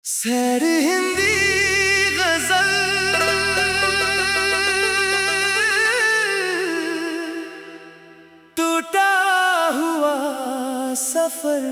सैर हिंदी गजल टूटा हुआ सफर।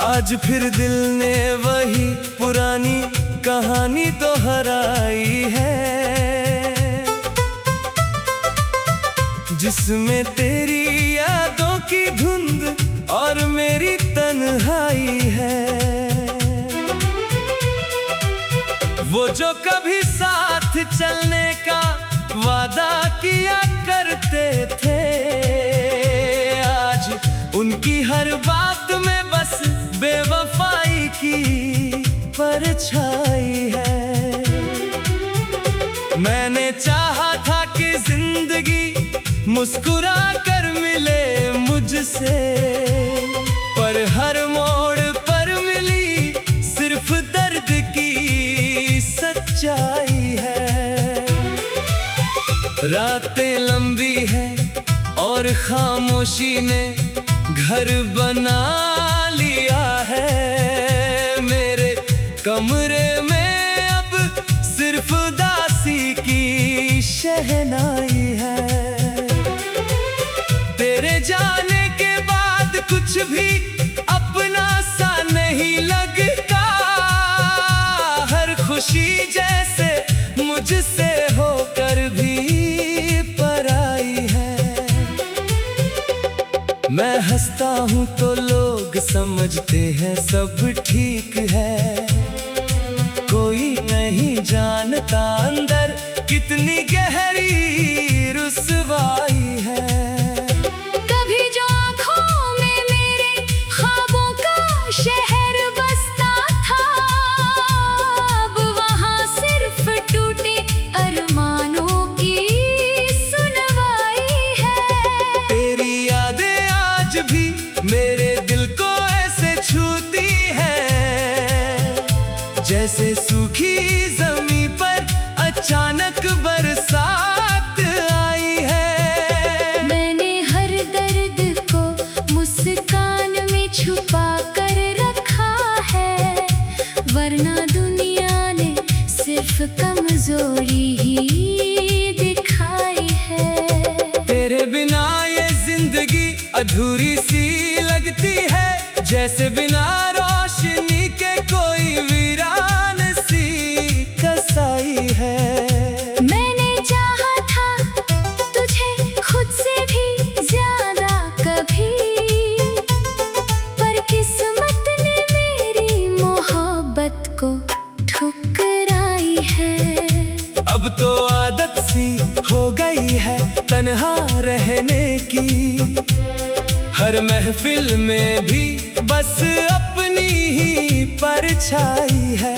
आज फिर दिल ने वही पुरानी कहानी दोहराई है, जिसमें तेरी यादों की धुंध और मेरी तन्हाई है। वो जो कभी साथ चलने का वादा किया करते थे, आज उनकी हर बात में बस बेवफाई की परछाई है। मैंने चाहा था कि जिंदगी मुस्कुरा कर मिले मुझसे, पर हर मोड़ पर मिली सिर्फ दर्द की सच्चाई है। रातें लंबी है और खामोशी ने घर बना लिया है। मेरे कमरे में अब सिर्फ दासी की शहनाई है। तेरे जाने के बाद कुछ भी अपना सा नहीं लगता, हर खुशी जैसे मुझसे होकर भी पराई है। मैं हंसता हूँ तो लोग समझते हैं सब ठीक है, कोई नहीं जानता अंदर कितनी गहरी रुसवाई है। कभी जो आँखों में मेरे ख्वाबों का शहर बसता था, अब वहाँ सिर्फ टूटे अरमानों की सुनवाई है। तेरी यादें आज भी मेरे दिल को ऐसे छूती है, जैसे सूखी ज़मीं पर अचानक बरसात आई है। मैंने हर दर्द को मुस्कान में छुपा कर रखा है, वरना दुनिया ने सिर्फ कमजोरी ही दिखाई है। तेरे बिना ये जिंदगी अधूरी सी लगती है, जैसे बिना रोशनी के कोई वीरान सी कसाई है। मैंने चाहा था तुझे खुद से भी ज्यादा कभी, पर किस्मत ने मेरी मोहब्बत को ठुकराई है। अब तो आदत सी हो गई है तन्हा रहने की, हर महफिल में भी बस अपनी ही परछाई है।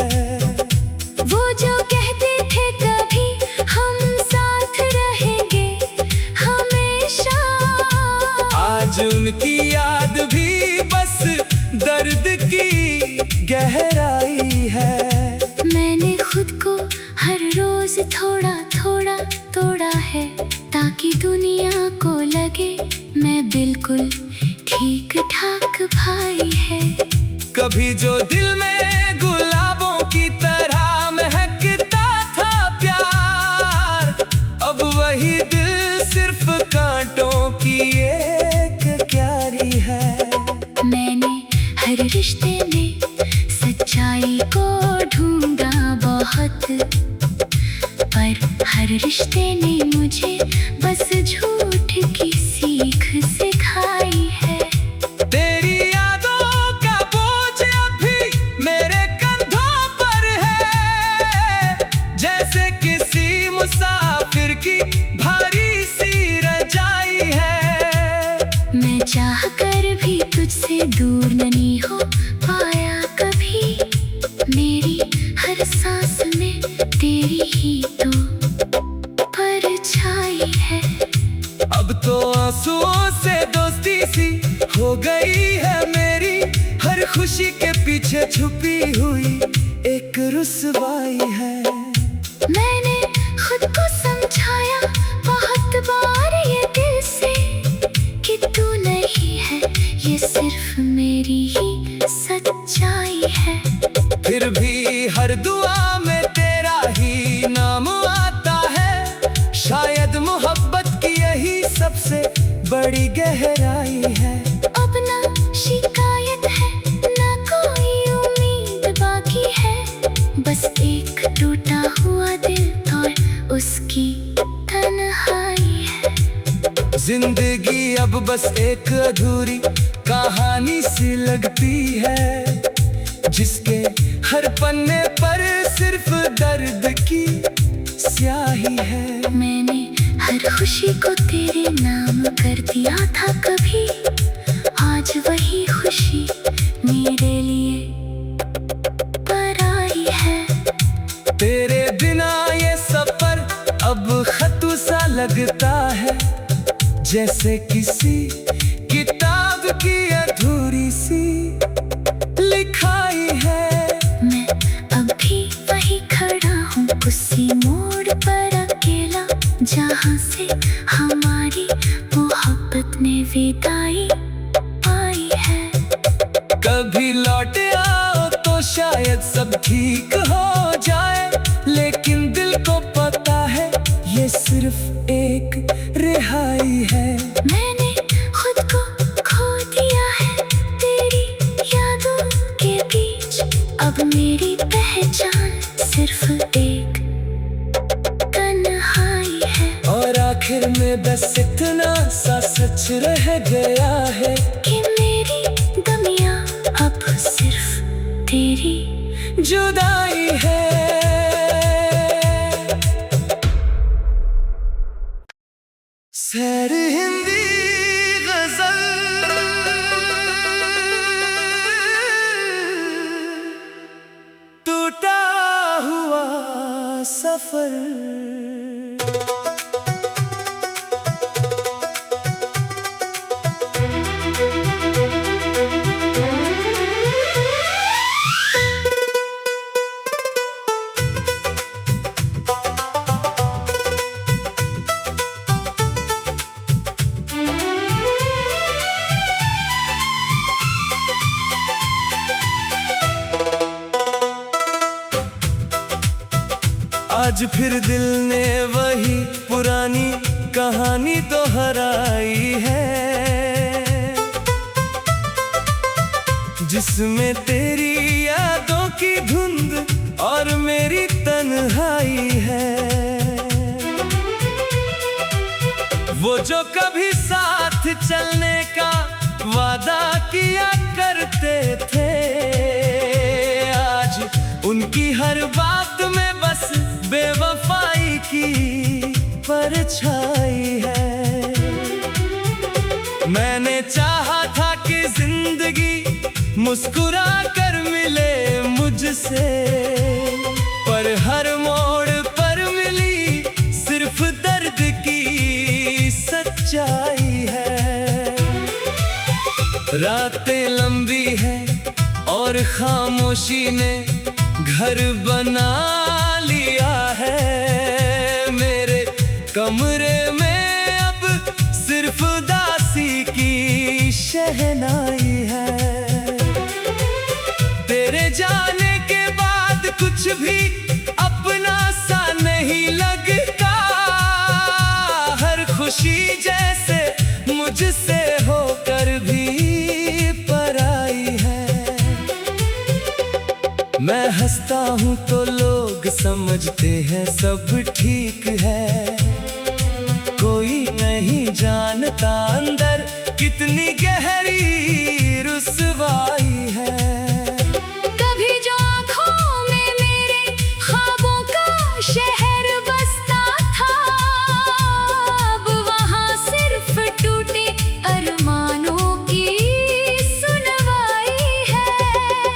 वो जो कहते थे कभी हम साथ रहेंगे हमेशा, आज उनकी याद भी बस दर्द की गहराई है। मैंने खुद को हर रोज थोड़ा थोड़ा तोड़ा है, ताकि दुनिया को लगे मैं बिल्कुल ठीक ठाक भाई है। कभी जो दिल में गुलाबों की तरह महकता था प्यार, अब वही दिल सिर्फ कांटों की एक क्यारी है। मैंने हर रिश्ते में सच्चाई को ढूंढा बहुत, पर हर रिश्ते ने मुझे बस झूठ की सीख सिखाई है। तेरी यादों का बोझ अभी मेरे कंधों पर है, जैसे किसी मुसाफिर की भारी सी रजाई है। मैं चाह कर भी तुझसे दूर नहीं हो पाया कभी, मेरी हर सांस में छुपी हुई एक रुसवाई है। मैंने खुद को समझाया बहुत बार ये दिल से कि तू नहीं है, ये सिर्फ मेरी ही सच्चाई है। फिर भी हर दुआ में तेरा ही नाम आता है, शायद मोहब्बत की यही सबसे बड़ी गहराई है। अब ना शिकायत है ना कोई उम्मीद बाकी है, बस एक टूटा हुआ दिल और उसकी तन्हाई है। जिंदगी अब बस एक अधूरी कहानी सी लगती है, जिसके हर पन्ने पर सिर्फ दर्द की स्याही है। मैंने हर खुशी को तेरे नाम कर दिया था कभी, आज वही खुशी मेरे लिए पराई है। तेरे बिना ये सफर अब खत सा लगता है, जैसे किसी किताब की अधूरी सी लिखाई है। मैं अब भी वही खड़ा हूँ उसी मोड़ पर अकेला, जहाँ से हमारी मोहब्बत ने विदाई पाई है। कभी लौट आओ तो शायद सब ठीक हो जाए, लेकिन दिल को पता है ये सिर्फ एक रिहाई है। मैंने खुद को खो दिया है तेरी यादों के बीच, अब मेरी पहचान सिर्फ एक तन्हाई है। और आखिर में बस इतना सा सच रह गया है कि मेरी दुनिया अब सिर्फ तेरी जुदाई है। सैर हिंदी गजल टूटा हुआ सफर। आज फिर दिल ने वही पुरानी कहानी दोहराई है, जिसमें तेरी यादों की धुंध और मेरी तन्हाई है। वो जो कभी साथ चलने का वादा किया करते थे, आज उनकी हर बात में बस बेवफाई की परछाई है। मैंने चाहा था कि जिंदगी मुस्कुरा कर मिले मुझसे, पर हर मोड़ पर मिली सिर्फ दर्द की सच्चाई है। रातें लंबी हैं और खामोशी ने घर बना लिया है। मेरे कमरे में अब सिर्फ दासी की शहनाई है। तेरे जाने के बाद कुछ भी अपना सा नहीं लगता, हर खुशी जैसे मुझसे होकर भी पराई है। मैं हंसता हूँ तो लोग समझते हैं सब ठीक है, कोई नहीं जानता अंदर कितनी गहरी रुसवाई है। कभी जो आँखों में मेरे ख्वाबों का शहर बसता था, अब वहाँ सिर्फ टूटे अरमानों की सुनवाई है।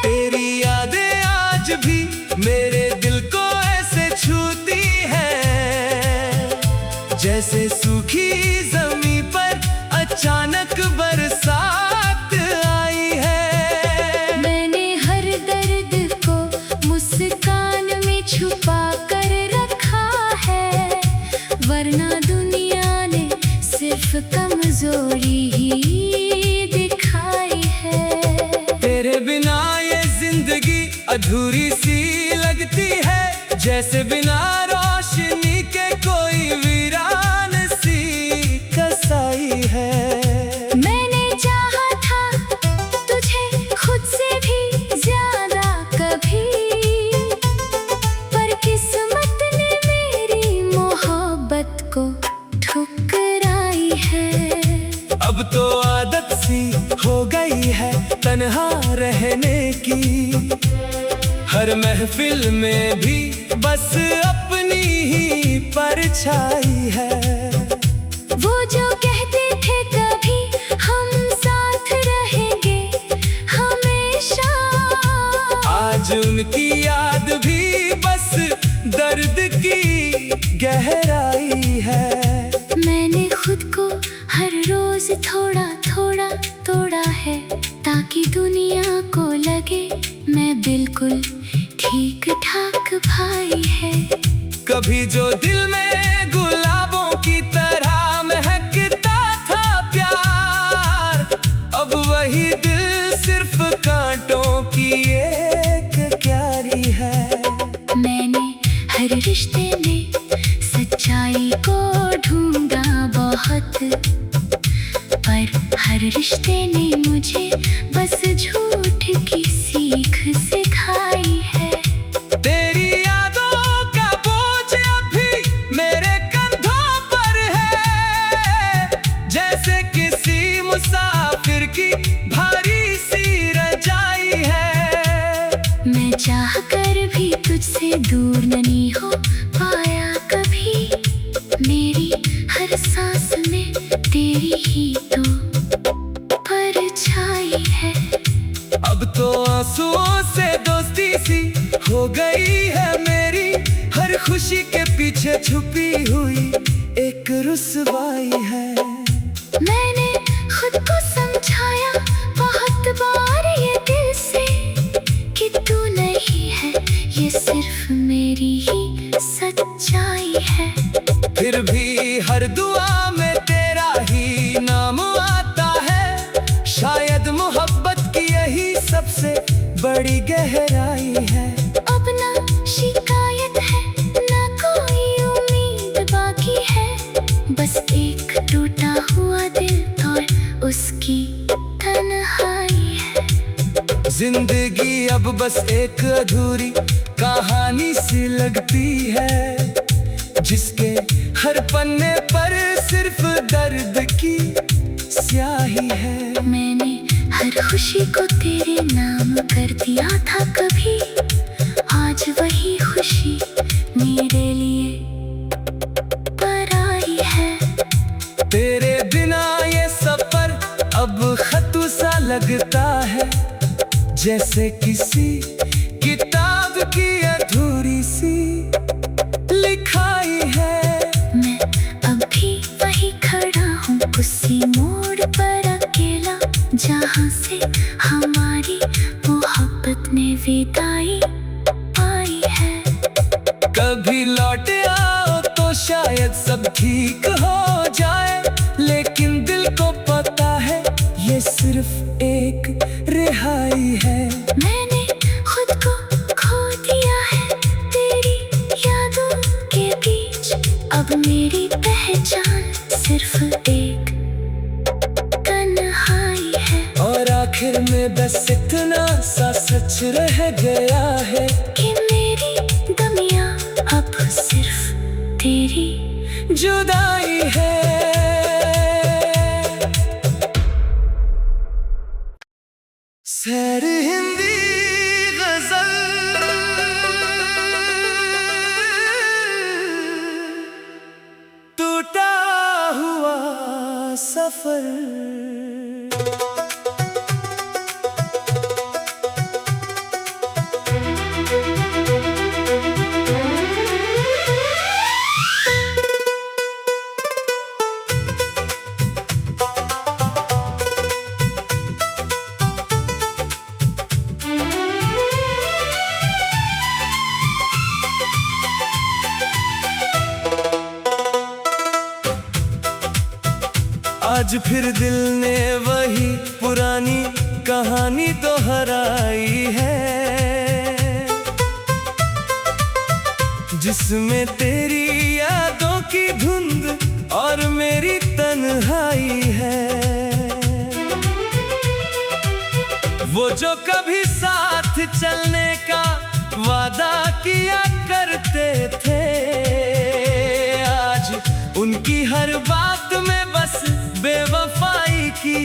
तेरी यादें आज भी मेरे दिल को ऐसे छूती है, जैसे सूखी जमीन पर अचानक बरसात आई है। मैंने हर दर्द जैसे बिना रोशनी के कोई वीरान सी कसाई है। मैंने चाहा था तुझे खुद से भी ज्यादा कभी, पर किस्मत ने मेरी मोहब्बत को ठुकराई है। अब तो आदत सी हो गई है तन्हा रहने की, हर महफिल में भी बस अपनी ही परछाई है। वो जो कहते थे कभी हम साथ रहेंगे हमेशा, आज उनकी याद भी बस दर्द की गहराई है। मैंने खुद को हर रोज थोड़ा थोड़ा तोड़ा है, ताकि दुनिया को लगे मैं बिल्कुल ठीक ठाक भाई है। कभी जो दिल में गुलाबों की तरह महकता था प्यार, अब वही दिल सिर्फ कांटों की एक क्यारी है। मैंने हर रिश्ते में सच्चाई को ढूंढा बहुत, पर हर रिश्ते ने मुझे बस झूठ की सीख सिखाई है। तेरी यादों का बोझ अभी मेरे कंधों पर है, जैसे किसी मुसाफिर की भारी सी रजाई है। मैं चाह कर भी तुझसे दूर नहीं हो पाया कभी, मेरी हर सांस में तेरी ही तो परछाई है। अब तो आंसुओं से दोस्ती सी हो गई है मेरी, हर खुशी के पीछे छुपी हुई एक रुसवाई है। मैंने खुद को समझाया बहुत बार ये दिल से, कि तू नहीं है ये सिर्फ मेरी ही सच्चाई है। फिर भी हर दुआ में तेरा ही नाम आता है, शायद मोहब्बत की यही सबसे बड़ी गहराई है। अब ना शिकायत है ना कोई उम्मीद बाकी है, बस एक टूटा हुआ दिल और उसकी तन्हाई है। जिंदगी अब बस एक अधूरी कहानी सी लगती है, जिसके हर पन्ने पर सिर्फ दर्द की स्याही है। मैंने हर खुशी को तेरे नाम कर दिया था कभी, आज वही खुशी मेरे लिए पराई है। तेरे बिना ये सफर अब खत सा लगता है, जैसे किसी किताब की अधूरी सी लिखाई है। मैं अब भी वही खड़ा हूँ उसी मोड़ पर अकेला, जहाँ से हमारी मोहब्बत ने विदाई पाई है। कभी लौट आओ तो शायद सब ठीक हो जाए, लेकिन दिल को पता है ये सिर्फ एक रिहाई है। मैंने खुद को खो दिया है तेरी यादों के बीच, अब मेरी पहचान सिर्फ एक तन्हाई है। और आखिर में बस इतना सा सच रह गया है, कि मेरी दुनिया अब सिर्फ तेरी जुदाई है। सैर हिंदी गजल, टूटा हुआ सफर। आज फिर दिल ने वही पुरानी कहानी दोहराई है। जिसमें तेरी यादों की धुंध और मेरी तन्हाई है। वो जो कभी साथ चलने का वादा किया करते थे, आज उनकी हर बात में बस बेवफाई की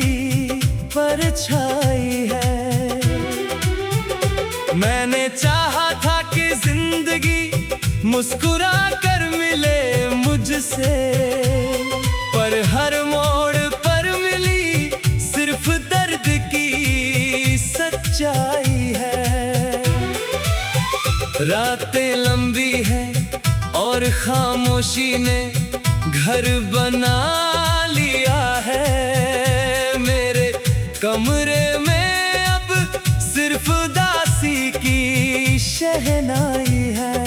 परछाई है। मैंने चाहा था कि जिंदगी मुस्कुरा कर मिले मुझसे, पर हर मोड़ पर मिली सिर्फ दर्द की सच्चाई है। रातें लंबी है और खामोशी ने घर बना लिया है। मेरे कमरे में अब सिर्फ दासी की शहनाई है।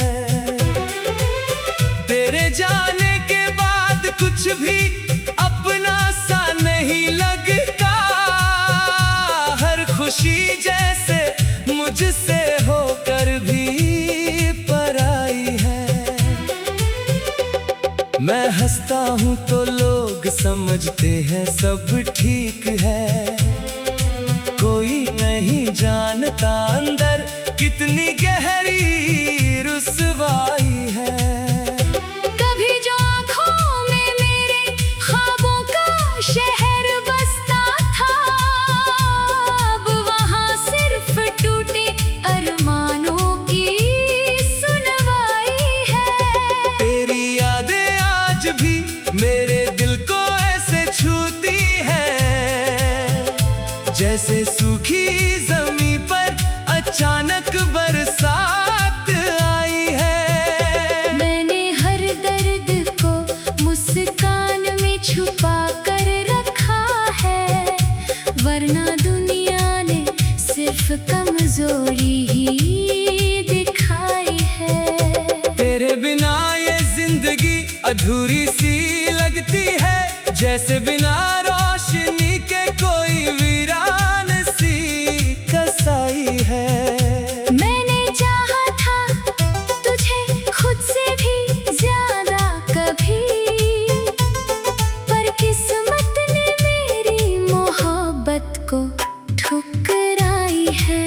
तेरे जाने के बाद कुछ भी अपना सा नहीं लगता, हर खुशी जैसे मुझसे होकर भी पराई है। मैं हंसता हूँ तो लोग समझते हैं सब ठीक है, कोई नहीं जानता अंदर कितनी गहरी रुसवाई है। कभी जो आँखों में मेरे ख्वाबों का शहर बसता था, अब वहाँ सिर्फ टूटे अरमानों की सुनवाई है। तेरी यादें आज भी मेरे दिल को ऐसे छूती है, जैसे सूखी जमीन पर अचानक बरसात आई है। मैंने हर दर्द को मुस्कान में छुपा कर रखा है, वरना दुनिया ने सिर्फ कमजोरी ही दिखाई है। तेरे बिना ये जिंदगी अधूरी सी लगती है, जैसे बिना रोशनी के कोई वीरान सी कसाई है। मैंने चाहा था तुझे खुद से भी ज्यादा कभी, पर किस्मत ने मेरी मोहब्बत को ठुकराई है।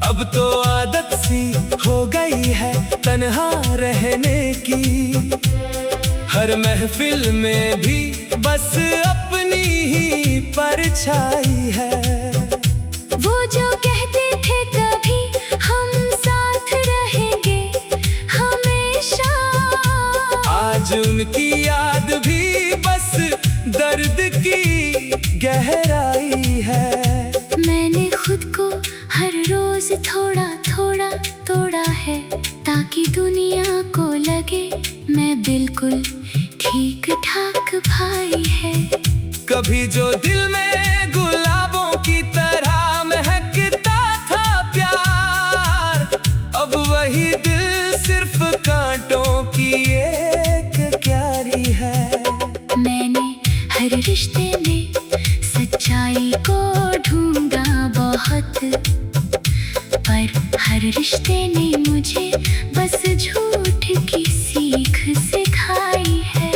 अब तो आदत सी हो गई है तन्हा रहने की, हर महफिल में भी बस अपनी ही परछाई है। वो जो कहते थे कभी हम साथ रहेंगे हमेशा, आज उनकी याद भी बस दर्द की गहराई है। मैंने खुद को हर रोज थोड़ा थोड़ा तोड़ा है, ताकि दुनिया को लगे मैं बिल्कुल ठीक ठाक भाई है। कभी जो दिल में गुलाबों की तरह महकता था प्यार, अब वही दिल सिर्फ कांटों की एक क्यारी है। मैंने हर रिश्ते में सच्चाई को ढूंढा बहुत, पर हर रिश्ते ने मुझे बस झूठ की सीख सिखाई है।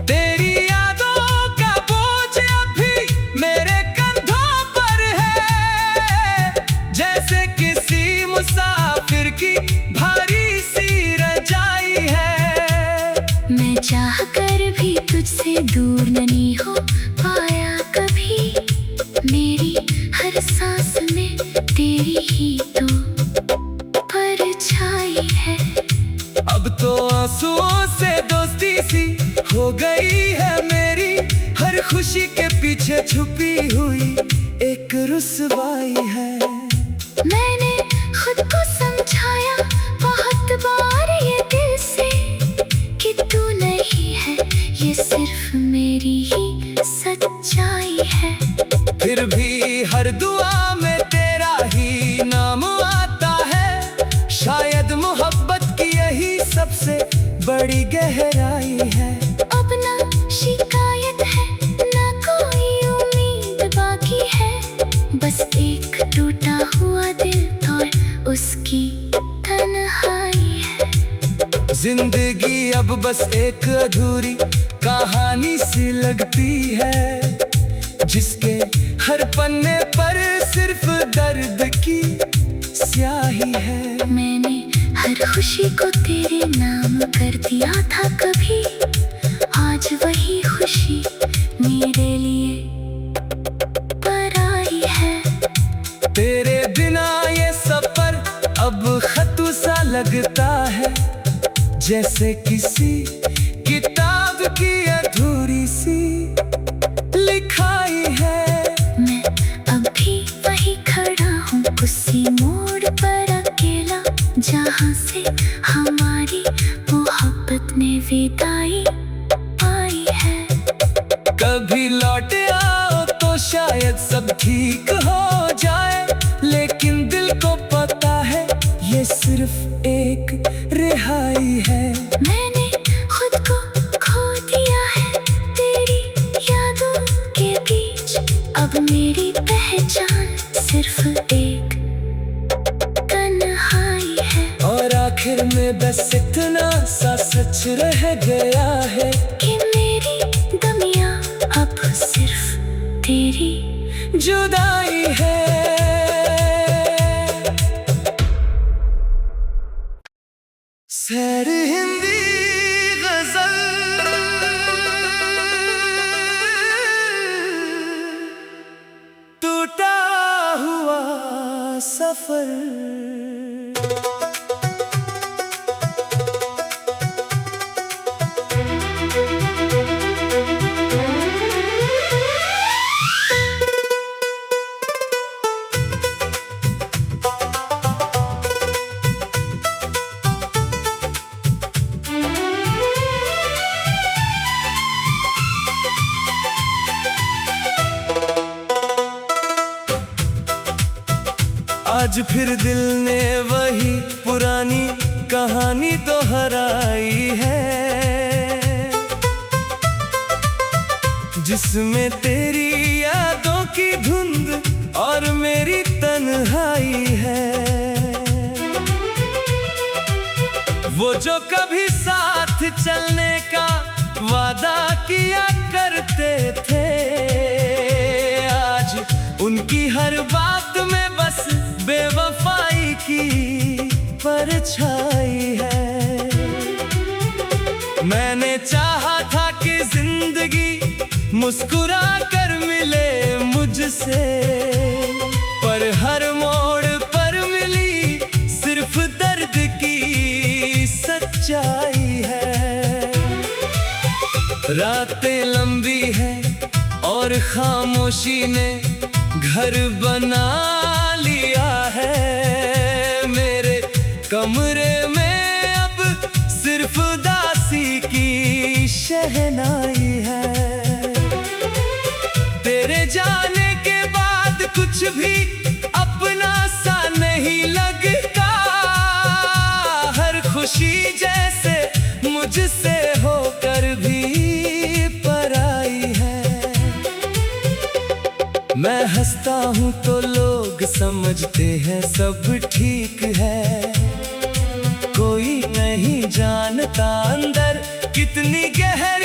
तेरी यादों का बोझ अभी मेरे कंधों पर है, जैसे किसी मुसाफिर की भारी सी रजाई है। मैं चाह कर भी तुझसे दूर नहीं हो पाया कभी, मेरी हर सांस में तेरी ही तो परछाई है। अब तो आंसुओं से दोस्ती सी हो गई है मेरी, हर खुशी के पीछे छुपी हुई एक रुसवाई है। मैंने खुद को समझाया बहुत बार ये दिल से, कि तू नहीं है ये सिर्फ मेरी ही सच्चाई है। फिर भी हर दुआ में तेरा ही नाम आता है, शायद मोहब्बत की यही सबसे बड़ी गहराई है। अब ना शिकायत है ना कोई उम्मीद बाकी है, बस एक टूटा हुआ दिल और उसकी तन्हाई है। जिंदगी अब बस एक अधूरी कहानी सी लगती है, जिसके हर पन्ने पर सिर्फ दर्द की स्याही है। मैंने हर खुशी को तेरे नाम कर दिया था कभी, आज वही खुशी मेरे लिए पराई है। तेरे बिना ये सफर अब खत सा लगता है, जैसे किसी किताब की अधूरी सी लिखाई है। मैं अभी वही खड़ा हूँ उसी मोड़ पर अकेला, जहाँ से हमारी मोहब्बत ने विदाई पाई है। कभी लौट आओ तो शायद सब ठीक हो जाए, लेकिन दिल को पता है ये सिर्फ एक रिहाई है। मैंने खुद को खो दिया है तेरी यादों के बीच, अब मेरी पहचान सिर्फ एक तन्हाई है। और आखिर में बस इतना सा सच रह गया है कि मेरी दुनिया अब सिर्फ तेरी जुदाई है। सैर हिंदी गजल, टूटा हुआ सफर। आज फिर दिल ने वही पुरानी कहानी दोहराई है, जिसमें तेरी यादों की धुंध और मेरी तन्हाई है। वो जो कभी साथ चलने का वादा किया करते थे, आज उनकी हर बात में बस बेवफाई की परछाई है। मैंने चाहा था कि जिंदगी मुस्कुरा कर मिले मुझसे, पर हर मोड़ पर मिली सिर्फ दर्द की सच्चाई है। रातें लंबी है और खामोशी ने घर बना लिया है। मेरे कमरे में अब सिर्फ दासी की शहनाई है। तेरे जाने के बाद कुछ भी अपना सा नहीं लगता, हर खुशी जैसे मुझसे होकर भी पराई है। मैं हंसता हूँ तो लोग समझते हैं सब ठीक है, कोई नहीं जानता अंदर कितनी गहरी